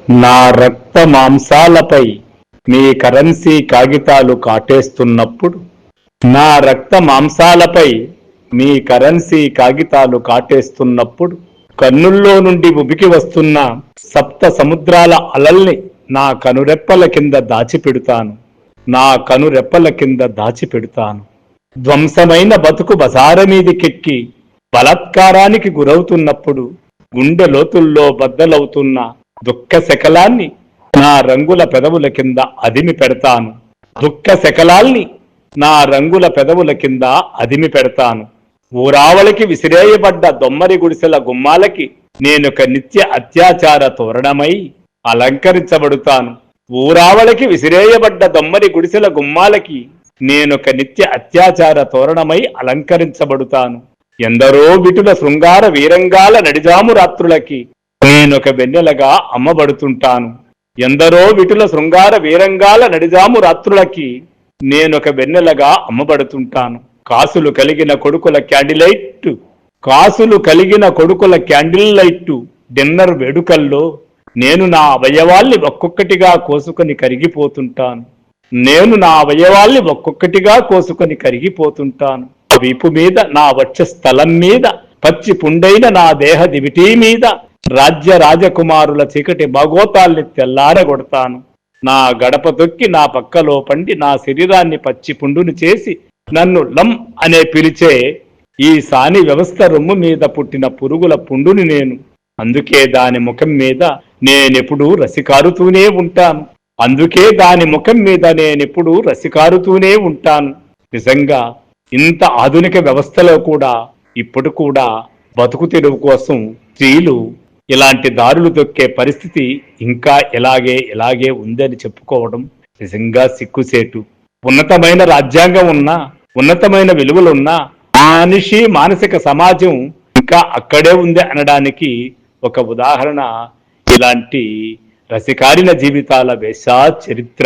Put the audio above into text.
నా రక్త మాంసాలపై మీ కరెన్సీ కాగితాలు కాటేస్తున్నప్పుడు నా రక్త మాంసాలపై మీ కరెన్సీ కాగితాలు కాటేస్తున్నప్పుడు కన్నుల్లో నుండి ఉబికి వస్తున్న సప్త సముద్రాల అలల్ని నా కనురెప్పల కింద దాచిపెడతాను. నా కనురెప్పల కింద దాచిపెడతాను. ధ్వంసమైన బతుకు బజార మీదికెక్కి బలాత్కారానికి గురవుతున్నప్పుడు గుండె లోతుల్లో బద్దలవుతున్న దుఃఖ శకలాన్ని నా రంగుల పెదవుల కింద అదిమి పెడతాను. దుఃఖ శకలాల్ని నా రంగుల పెదవుల కింద అదిమి పెడతాను. ఊరావళికి విసిరేయబడ్డ దొమ్మరి గుడిసెల గుమ్మాలకి నేనొక నిత్య అత్యాచార తోరణమై అలంకరించబడుతాను. ఊరావళికి విసిరేయబడ్డ దొమ్మరి గుడిసెల గుమ్మాలకి నేనొక నిత్య అత్యాచార తోరణమై అలంకరించబడుతాను. ఎందరో విటుల శృంగార వీరంగాల నడిజాము రాత్రులకి నేనొక వెన్నెలగా అమ్మబడుతుంటాను. ఎందరో విటుల శృంగార వీరంగాల నడిజాము రాత్రులకి నేనొక వెన్నెలగా అమ్మబడుతుంటాను. కాసులు కలిగిన కొడుకుల క్యాండిల్ లైట్ డిన్నర్ వేడుకల్లో నేను నా అవయవాల్ని ఒక్కొక్కటిగా కోసుకొని కరిగిపోతుంటాను. వీపు మీద, నా వక్ష స్థలం మీద, పచ్చి పుండైన నా దేహ దివిటీ మీద రాజ్య రాజకుమారుల చీకటి బాగోతాల్ని తెల్లారగొడతాను. నా గడప తొక్కి నా పక్కలో పండి నా శరీరాన్ని పచ్చి పుండుని చేసి నన్ను లం అనే పిలిచే ఈ సాని వ్యవస్థ రొమ్ము మీద పుట్టిన పురుగుల పుండుని నేను. అందుకే దాని ముఖం మీద నేనెప్పుడూ రసికారుతూనే ఉంటాను. నిజంగా ఇంత ఆధునిక వ్యవస్థలో కూడా ఇప్పుడు కూడా బతుకు తెరువు కోసం స్త్రీలు ఇలాంటి దారులు దొక్కే పరిస్థితి ఇంకా ఇలాగే ఉందని చెప్పుకోవడం నిజంగా సిగ్గుసేటు. ఉన్నతమైన రాజ్యాంగం ఉన్నా, ఉన్నతమైన విలువలున్నా మనిషి మానసిక సమాజం ఇంకా అక్కడే ఉంది అనడానికి ఒక ఉదాహరణ ఇలాంటి రసికారిన జీవితాల వేషా చరిత్ర.